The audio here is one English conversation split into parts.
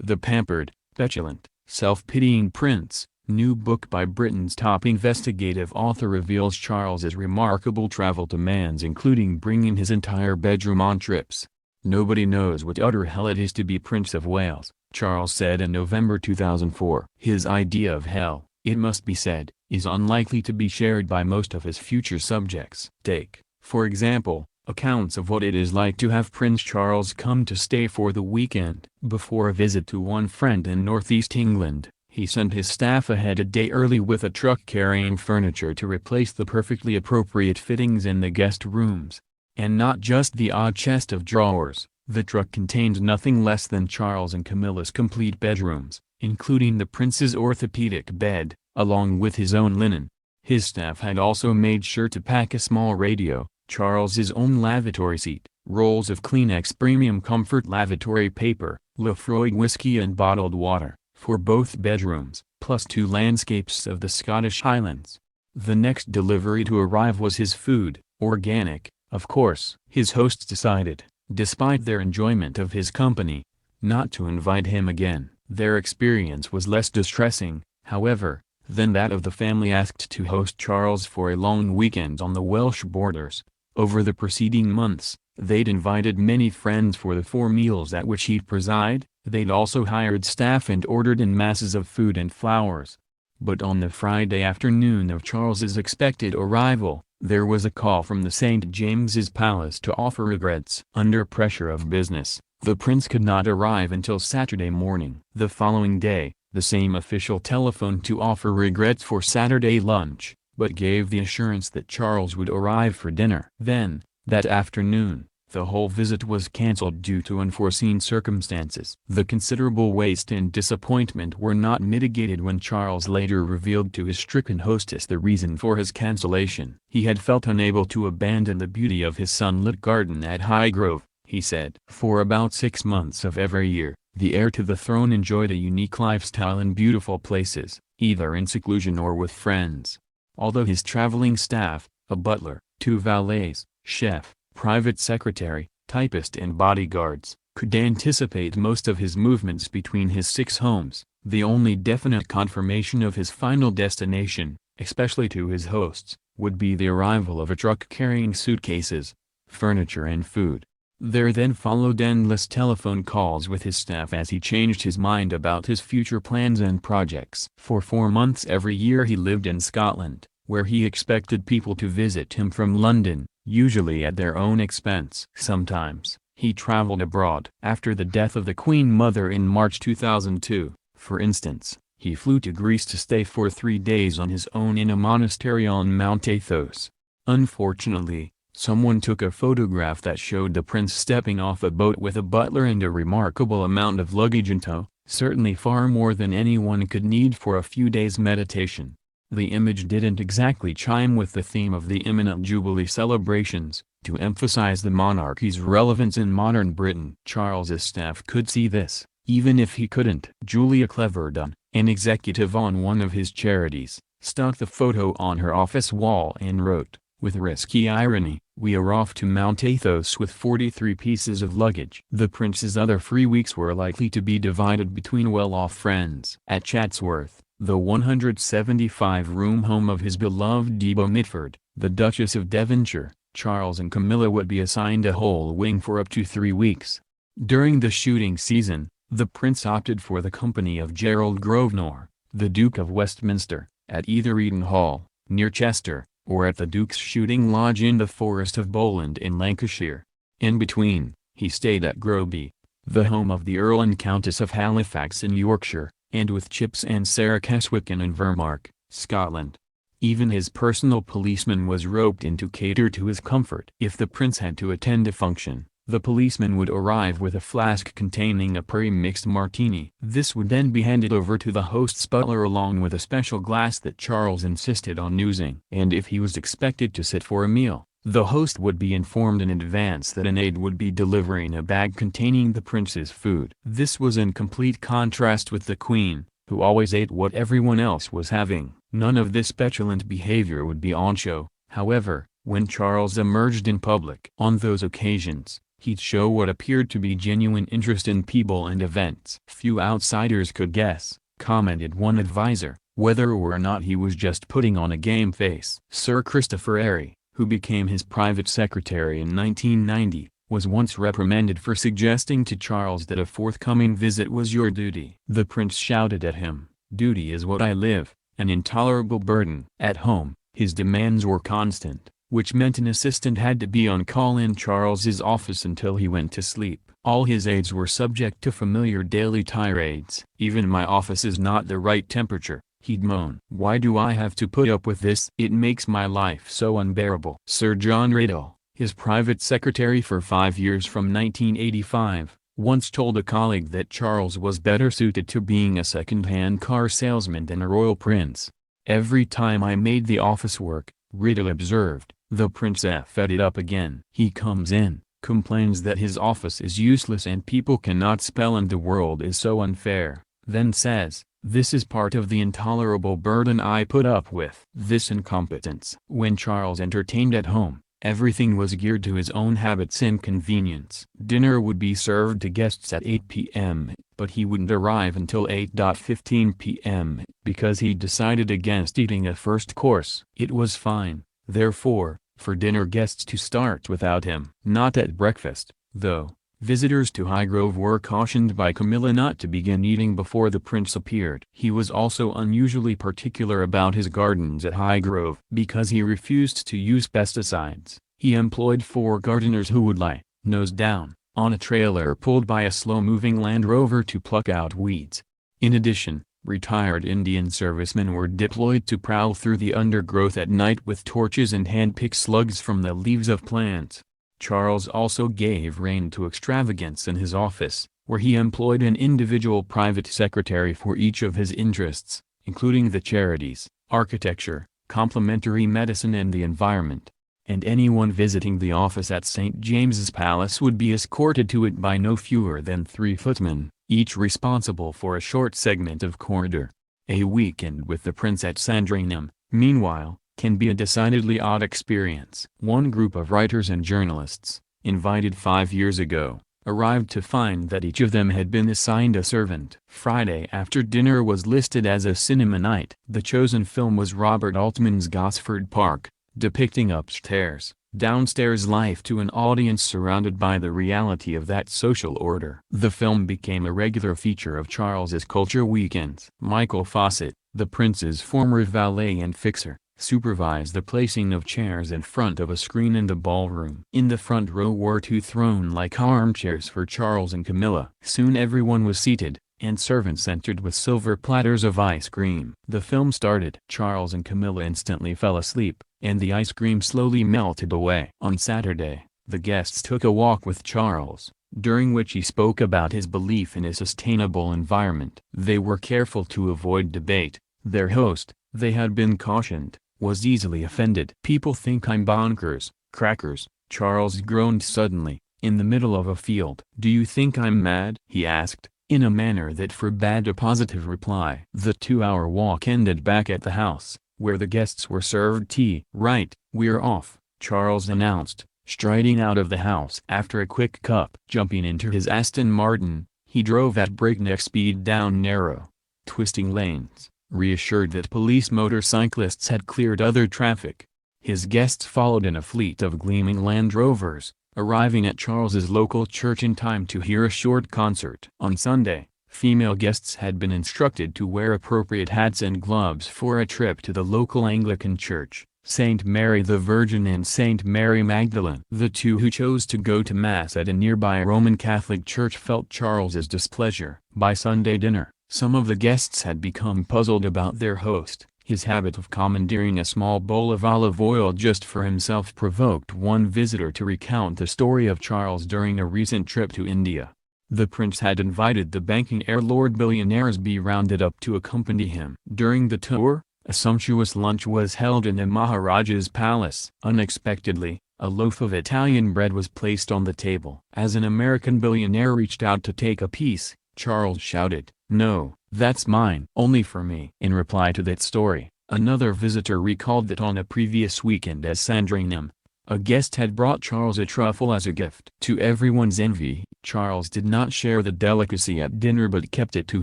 The Pampered, Petulant, Self-Pitying Prince, new book by Britain's top investigative author reveals Charles's remarkable travel demands, including bringing his entire bedroom on trips. "Nobody knows what utter hell it is to be Prince of Wales," Charles said in November 2004. His idea of hell, it must be said, is unlikely to be shared by most of his future subjects. Take, for example, accounts of what it is like to have Prince Charles come to stay for the weekend. Before a visit to one friend in northeast England, he sent his staff ahead a day early with a truck carrying furniture to replace the perfectly appropriate fittings in the guest rooms. And not just the odd chest of drawers, the truck contained nothing less than Charles and Camilla's complete bedrooms, including the prince's orthopedic bed, along with his own linen. His staff had also made sure to pack a small radio, Charles's own lavatory seat, rolls of Kleenex premium comfort lavatory paper, Lefroy whiskey and bottled water, for both bedrooms, plus 2 landscapes of the Scottish Highlands. The next delivery to arrive was his food, organic, of course. His hosts decided, despite their enjoyment of his company, not to invite him again. Their experience was less distressing, however, than that of the family asked to host Charles for a long weekend on the Welsh borders. Over the preceding months, they'd invited many friends for the 4 meals at which he'd preside. They'd also hired staff and ordered in masses of food and flowers. But on the Friday afternoon of Charles's expected arrival, there was a call from the St. James's Palace to offer regrets. Under pressure of business, the prince could not arrive until Saturday morning. The following day, the same official telephoned to offer regrets for Saturday lunch, but gave the assurance that Charles would arrive for dinner. Then, that afternoon, the whole visit was cancelled due to unforeseen circumstances. The considerable waste and disappointment were not mitigated when Charles later revealed to his stricken hostess the reason for his cancellation. He had felt unable to abandon the beauty of his sunlit garden at Highgrove, he said. For about 6 months of every year, the heir to the throne enjoyed a unique lifestyle in beautiful places, either in seclusion or with friends. Although his traveling staff, a butler, 2 valets, chef, private secretary, typist and bodyguards, could anticipate most of his movements between his 6 homes, the only definite confirmation of his final destination, especially to his hosts, would be the arrival of a truck carrying suitcases, furniture and food. There then followed endless telephone calls with his staff as he changed his mind about his future plans and projects. For 4 months every year he lived in Scotland, where he expected people to visit him from London, usually at their own expense. Sometimes, he traveled abroad. After the death of the Queen Mother in March 2002, for instance, he flew to Greece to stay for 3 days on his own in a monastery on Mount Athos. Unfortunately, someone took a photograph that showed the prince stepping off a boat with a butler and a remarkable amount of luggage in tow, certainly far more than anyone could need for a few days' meditation. The image didn't exactly chime with the theme of the imminent Jubilee celebrations, to emphasize the monarchy's relevance in modern Britain. Charles's staff could see this, even if he couldn't. Julia Cleverdon, an executive on one of his charities, stuck the photo on her office wall and wrote, with risky irony, "We are off to Mount Athos with 43 pieces of luggage." The prince's other free weeks were likely to be divided between well-off friends. At Chatsworth, the 175-room home of his beloved Debo Mitford, the Duchess of Devonshire, Charles and Camilla would be assigned a whole wing for up to 3 weeks. During the shooting season, the prince opted for the company of Gerald Grosvenor, the Duke of Westminster, at either Eaton Hall, near Chester, or at the Duke's shooting lodge in the Forest of Bowland in Lancashire. In between, he stayed at Groby, the home of the Earl and Countess of Halifax in Yorkshire, and with Chips and Sarah Keswick in Invermark, Scotland. Even his personal policeman was roped in to cater to his comfort. If the prince had to attend a function, the policeman would arrive with a flask containing a pre-mixed martini. This would then be handed over to the host's butler along with a special glass that Charles insisted on using. And if he was expected to sit for a meal, the host would be informed in advance that an aide would be delivering a bag containing the prince's food. This was in complete contrast with the Queen, who always ate what everyone else was having. None of this petulant behavior would be on show, however, when Charles emerged in public. On those occasions, He'd show what appeared to be genuine interest in people and events. "Few outsiders could guess," commented one advisor, "whether or not he was just putting on a game face." Sir Christopher Airy, who became his private secretary in 1990, was once reprimanded for suggesting to Charles that a forthcoming visit was your duty. The prince shouted at him, "Duty is what I live, an intolerable burden." At home, his demands were constant, which meant an assistant had to be on call in Charles's office until he went to sleep. All his aides were subject to familiar daily tirades. "Even my office is not the right temperature," he'd moan. "Why do I have to put up with this? It makes my life so unbearable." Sir John Riddell, his private secretary for 5 years from 1985, once told a colleague that Charles was better suited to being a second-hand car salesman than a royal prince. "Every time I made the office work," Riddell observed, "the prince fed it up again. He comes in, complains that his office is useless and people cannot spell and the world is so unfair, then says, 'This is part of the intolerable burden I put up with.'" This incompetence. When Charles entertained at home, everything was geared to his own habits and convenience. Dinner would be served to guests at 8 p.m., but he wouldn't arrive until 8:15 p.m., because he'd decided against eating a first course. It was fine, therefore, for dinner guests to start without him. Not at breakfast, though. Visitors to Highgrove were cautioned by Camilla not to begin eating before the prince appeared. He was also unusually particular about his gardens at Highgrove. Because he refused to use pesticides, he employed 4 gardeners who would lie, nose down, on a trailer pulled by a slow-moving Land Rover to pluck out weeds. In addition, retired Indian servicemen were deployed to prowl through the undergrowth at night with torches and hand-pick slugs from the leaves of plants. Charles also gave rein to extravagance in his office, where he employed an individual private secretary for each of his interests, including the charities, architecture, complementary medicine and the environment. And anyone visiting the office at St. James's Palace would be escorted to it by no fewer than 3 footmen, each responsible for a short segment of corridor. A weekend with the prince at Sandringham, meanwhile, can be a decidedly odd experience. One group of writers and journalists, invited 5 years ago, arrived to find that each of them had been assigned a servant. Friday after dinner was listed as a cinema night. The chosen film was Robert Altman's Gosford Park, depicting upstairs, downstairs life to an audience surrounded by the reality of that social order. The film became a regular feature of Charles's culture weekends. Michael Fawcett, the prince's former valet and fixer, supervised the placing of chairs in front of a screen in the ballroom. In the front row were 2 throne-like armchairs for Charles and Camilla. Soon everyone was seated, and servants entered with silver platters of ice cream. The film started. Charles and Camilla instantly fell asleep, and the ice cream slowly melted away. On Saturday, the guests took a walk with Charles, during which he spoke about his belief in a sustainable environment. They were careful to avoid debate. Their host, they had been cautioned, was easily offended. "People think I'm bonkers, crackers," Charles groaned suddenly, in the middle of a field. "Do you think I'm mad?" he asked, in a manner that forbade a positive reply. The 2-hour walk ended back at the house, where the guests were served tea. "Right, we're off," Charles announced, striding out of the house. After a quick cup. Jumping into his Aston Martin, he drove at breakneck speed down narrow, twisting lanes, reassured that police motorcyclists had cleared other traffic. His guests followed in a fleet of gleaming Land Rovers, arriving at Charles's local church in time to hear a short concert. On Sunday, female guests had been instructed to wear appropriate hats and gloves for a trip to the local Anglican church, St. Mary the Virgin and St. Mary Magdalene. The 2 who chose to go to Mass at a nearby Roman Catholic church felt Charles's displeasure. By Sunday dinner, some of the guests had become puzzled about their host. His habit of commandeering a small bowl of olive oil just for himself provoked one visitor to recount the story of Charles during a recent trip to India. The prince had invited the banking heir Lord Billionaires be rounded up to accompany him. During the tour, a sumptuous lunch was held in the Maharaja's palace. Unexpectedly, a loaf of Italian bread was placed on the table. As an American billionaire reached out to take a piece, Charles shouted, "No, that's mine. Only for me." In reply to that story, another visitor recalled that on a previous weekend at Sandringham, A guest had brought Charles a truffle as a gift. To everyone's envy, Charles did not share the delicacy at dinner but kept it to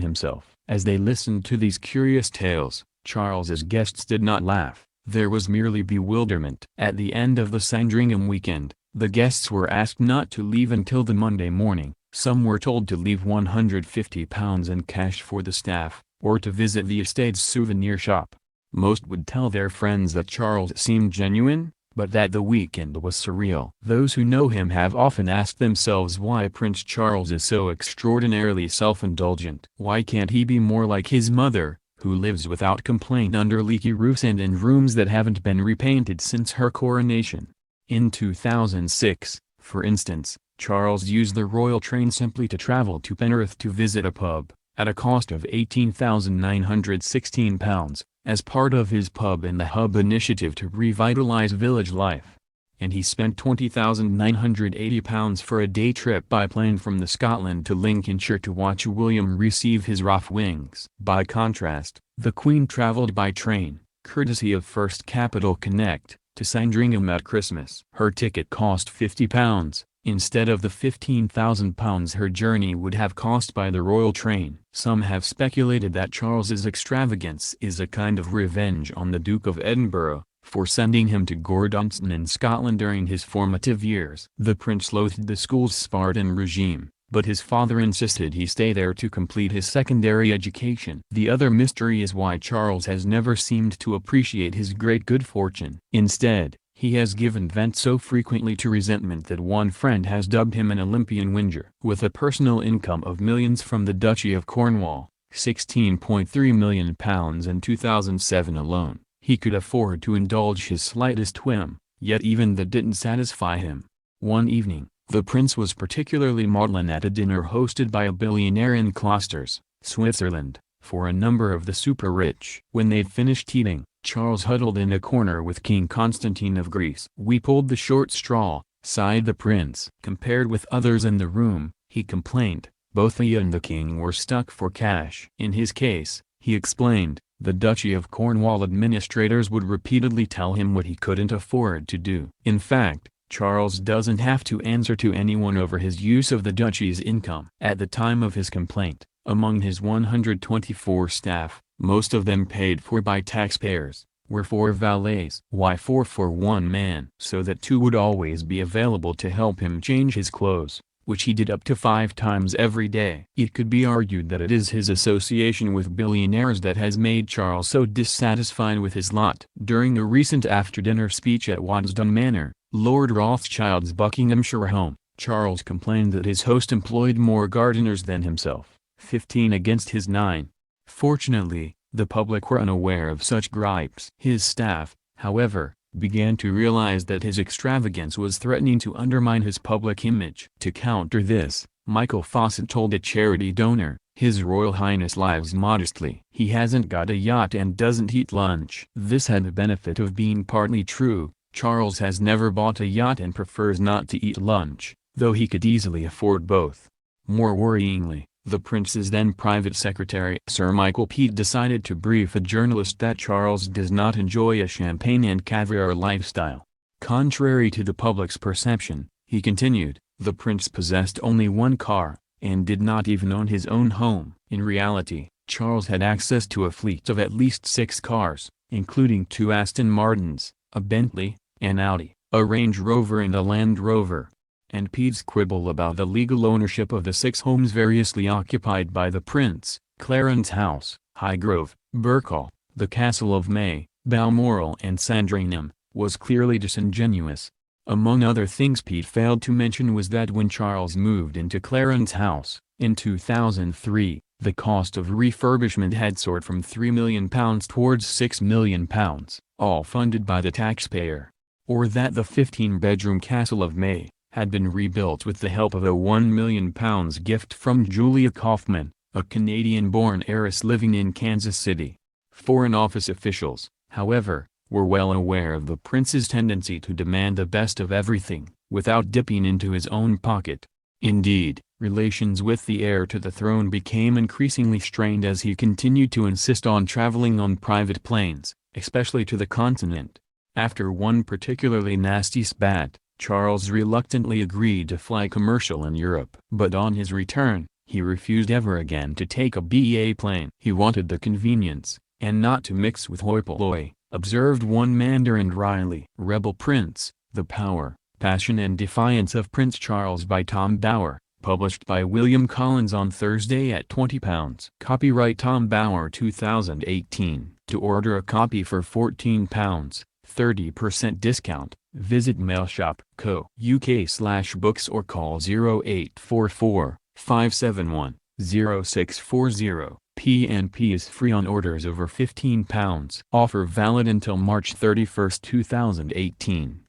himself. As they listened to these curious tales, Charles's guests did not laugh. There was merely bewilderment. At the end of the Sandringham weekend, the guests were asked not to leave until the Monday morning. Some were told to leave £150 in cash for the staff, or to visit the estate's souvenir shop. Most would tell their friends that Charles seemed genuine, but that the weekend was surreal. Those who know him have often asked themselves why Prince Charles is so extraordinarily self-indulgent. Why can't he be more like his mother, who lives without complaint under leaky roofs and in rooms that haven't been repainted since her coronation? In 2006, for instance, Charles used the royal train simply to travel to Penrith to visit a pub, at a cost of £18,916, as part of his Pub in the Hub initiative to revitalize village life. And he spent £20,980 for a day trip by plane from Scotland to Lincolnshire to watch William receive his RAF wings. By contrast, the Queen travelled by train, courtesy of First Capital Connect, to Sandringham at Christmas. Her ticket cost £50, instead of the £15,000 her journey would have cost by the royal train. Some have speculated that Charles's extravagance is a kind of revenge on the Duke of Edinburgh, for sending him to Gordonston in Scotland during his formative years. The prince loathed the school's Spartan regime, but his father insisted he stay there to complete his secondary education. The other mystery is why Charles has never seemed to appreciate his great good fortune. Instead, he has given vent so frequently to resentment that one friend has dubbed him an Olympian whinger. With a personal income of millions from the Duchy of Cornwall, £16.3 million in 2007 alone, he could afford to indulge his slightest whim, yet even that didn't satisfy him. One evening, the prince was particularly maudlin at a dinner hosted by a billionaire in Klosters, Switzerland, for a number of the super-rich. When they'd finished eating, Charles huddled in a corner with King Constantine of Greece. "We pulled the short straw," sighed the prince. Compared with others in the room, he complained, both he and the king were stuck for cash. In his case, he explained, the Duchy of Cornwall administrators would repeatedly tell him what he couldn't afford to do. In fact, Charles doesn't have to answer to anyone over his use of the duchy's income. At the time of his complaint, among his 124 staff, most of them paid for by taxpayers, were 4 valets. Why 4 for one man? So that 2 would always be available to help him change his clothes, which he did up to 5 times every day. It could be argued that it is his association with billionaires that has made Charles so dissatisfied with his lot. During a recent after-dinner speech at Waddesdon Manor, Lord Rothschild's Buckinghamshire home, Charles complained that his host employed more gardeners than himself, 15 against his 9. Fortunately, the public were unaware of such gripes. His staff, however, began to realize that his extravagance was threatening to undermine his public image. To counter this, Michael Fawcett told a charity donor, "His Royal Highness lives modestly. He hasn't got a yacht and doesn't eat lunch." This had the benefit of being partly true. Charles has never bought a yacht and prefers not to eat lunch, though he could easily afford both. More worryingly, the prince's then private secretary Sir Michael Peat decided to brief a journalist that Charles does not enjoy a champagne and caviar lifestyle. Contrary to the public's perception, he continued, the prince possessed only 1 car, and did not even own his own home. In reality, Charles had access to a fleet of at least 6 cars, including 2 Aston Martins, a Bentley, an Audi, a Range Rover and a Land Rover. And Peat's quibble about the legal ownership of the 6 homes variously occupied by the prince, Clarence House, Highgrove, Burkhall, the Castle of May, Balmoral and Sandringham, was clearly disingenuous. Among other things Peat failed to mention was that when Charles moved into Clarence House, in 2003, the cost of refurbishment had soared from £3 million towards £6 million, all funded by the taxpayer. Or that the 15-bedroom Castle of May had been rebuilt with the help of a £1 million gift from Julia Kaufman, a Canadian-born heiress living in Kansas City. Foreign Office officials, however, were well aware of the prince's tendency to demand the best of everything, without dipping into his own pocket. Indeed, relations with the heir to the throne became increasingly strained as he continued to insist on traveling on private planes, especially to the continent. After one particularly nasty spat, Charles reluctantly agreed to fly commercial in Europe. But on his return, he refused ever again to take a BA plane. He wanted the convenience, and not to mix with hoi polloi, observed one Mandarin dryly. Rebel Prince, The Power, Passion and Defiance of Prince Charles by Tom Bower, published by William Collins on Thursday at £20. Copyright Tom Bower 2018. To order a copy for £14, 30% discount, visit mailshop.co.uk/books or call 0844 571 0640. P&P is free on orders over £15. Offer valid until March 31, 2018.